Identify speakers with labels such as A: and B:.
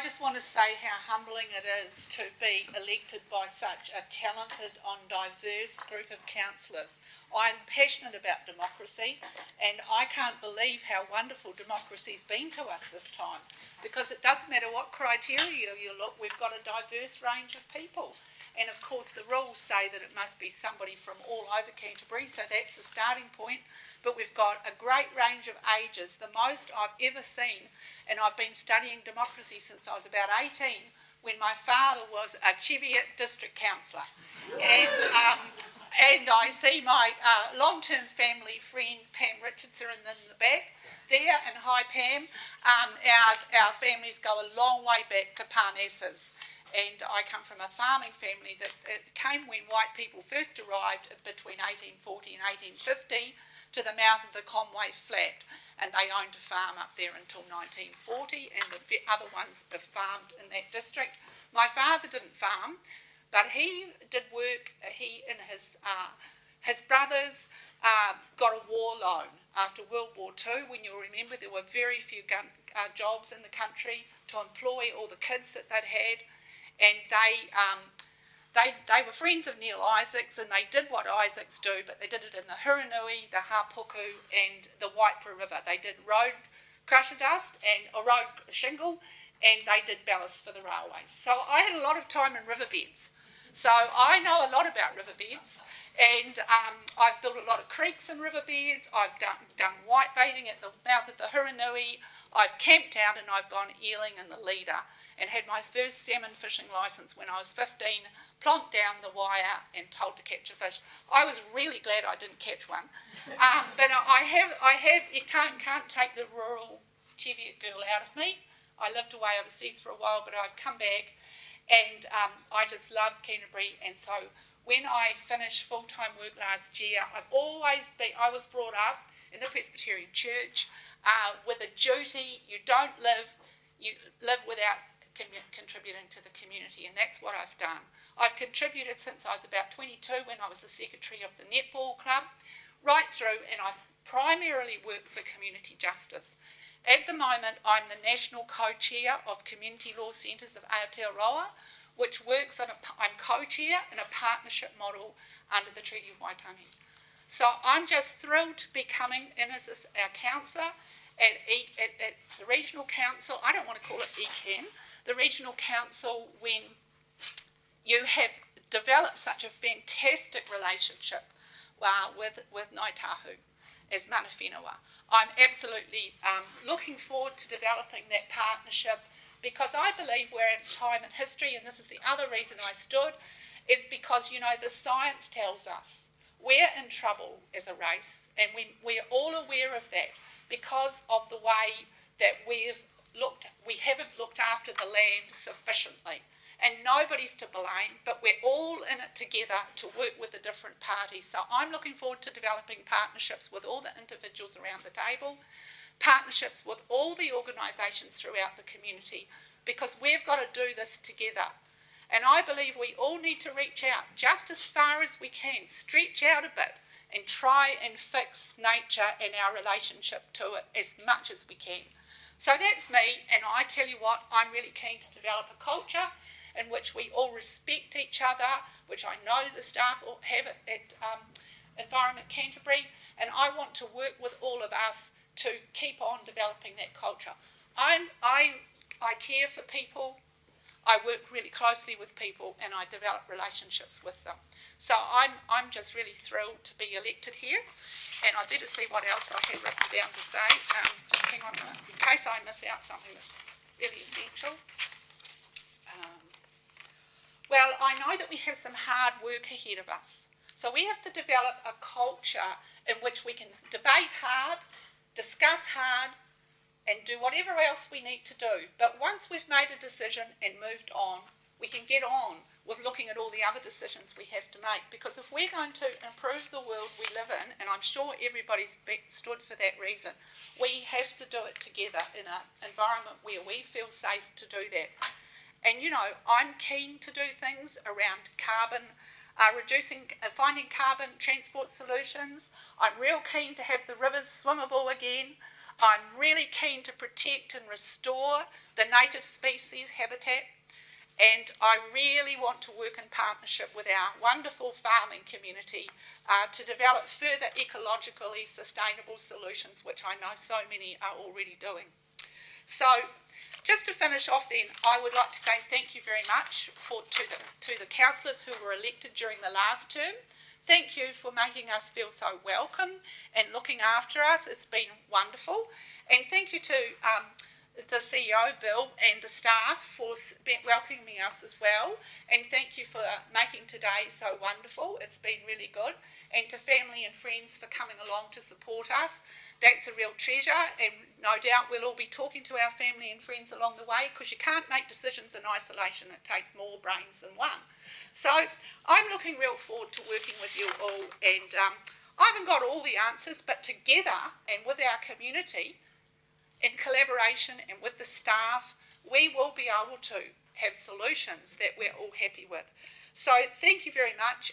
A: just want to say how humbling it is to be elected by such a talented and diverse group of councillors. I'm passionate about democracy, and I can't believe how wonderful democracy's been to us this time, because it doesn't matter what criteria you look, we've got a diverse range of people. And of course the rules say that it must be somebody from all over Canterbury, so that's the starting point. But we've got a great range of ages, the most I've ever seen, and I've been studying democracy since I was about 18, when my father was a Cheviot district councillor. And I see my long-term family friend Pam Richardson in the back there, and hi Pam. Our families go a long way back to Parnassus. And I come from a farming family that came when white people first arrived between 1840 and 1850 to the mouth of the Conway Flat, and they owned a farm up there until 1940, and the other ones have farmed in that district. My father didn't farm, but he did work. He and his brothers got a war loan after World War II. When you'll remember, there were very few jobs in the country to employ all the kids that they'd had. And they were friends of Neil Isaacs, and they did what Isaacs do, but they did it in the Huranui, the Hapuku, and the Waipara River. They did road crusher dust and a road shingle, and they did ballast for the railways. So I had a lot of time in riverbeds. So I know a lot about riverbeds, and I've built a lot of creeks and riverbeds. I've done white baiting at the mouth of the Huranui. I've camped out, and I've gone eeling in the Leader, and had my first salmon fishing licence when I was 15, plonked down the wire and told to catch a fish. I was really glad I didn't catch one. But I have. You can't take the rural Cheviot girl out of me. I lived away overseas for a while, but I've come back, and I just love Canterbury. And so when I finished full-time work last year, I was brought up in the Presbyterian Church with a duty. You live without contributing to the community, and that's what I've done. I've contributed since I was about 22, when I was the secretary of the netball club, right through, and I've primarily worked for community justice. At the moment, I'm the national co-chair of Community Law Centres of Aotearoa, which works I'm co-chair in a partnership model under the Treaty of Waitangi. So I'm just thrilled to be coming in as our councillor at the regional council. I don't want to call it ECAN, the regional council, when you have developed such a fantastic relationship with Ngāi Tahu as mana whenua. I'm absolutely looking forward to developing that partnership, because I believe we're at a time in history, and this is the other reason I stood, is because, the science tells us we're in trouble as a race, and we're all aware of that because of the way that we haven't looked after the land sufficiently. And nobody's to blame, but we're all in it together to work with the different parties. So I'm looking forward to developing partnerships with all the individuals around the table, partnerships with all the organisations throughout the community, because we've got to do this together. And I believe we all need to reach out just as far as we can, stretch out a bit, and try and fix nature and our relationship to it as much as we can. So that's me, and I tell you what, I'm really keen to develop a culture in which we all respect each other, which I know the staff all have at Environment Canterbury, and I want to work with all of us to keep on developing that culture. I care for people, I work really closely with people, and I develop relationships with them. So I'm just really thrilled to be elected here, and I better see what else I have written down to say. Just hang on a minute, in case I miss out something that's really essential. Well, I know that we have some hard work ahead of us. So we have to develop a culture in which we can debate hard, discuss hard, and do whatever else we need to do. But once we've made a decision and moved on, we can get on with looking at all the other decisions we have to make. Because if we're going to improve the world we live in, and I'm sure everybody's stood for that reason, we have to do it together in an environment where we feel safe to do that. And I'm keen to do things around carbon, finding carbon transport solutions. I'm real keen to have the rivers swimmable again. I'm really keen to protect and restore the native species habitat, and I really want to work in partnership with our wonderful farming community to develop further ecologically sustainable solutions, which I know so many are already doing. So, just to finish off then, I would like to say thank you very much to the councillors who were elected during the last term. Thank you for making us feel so welcome and looking after us. It's been wonderful. And thank you to the CEO, Bill, and the staff for welcoming us as well. And thank you for making today so wonderful. It's been really good. And to family and friends for coming along to support us. That's a real treasure, and no doubt we'll all be talking to our family and friends along the way, because you can't make decisions in isolation. It takes more brains than one. So I'm looking real forward to working with you all, and I haven't got all the answers, but together and with our community, in collaboration and with the staff, we will be able to have solutions that we're all happy with. So thank you very much,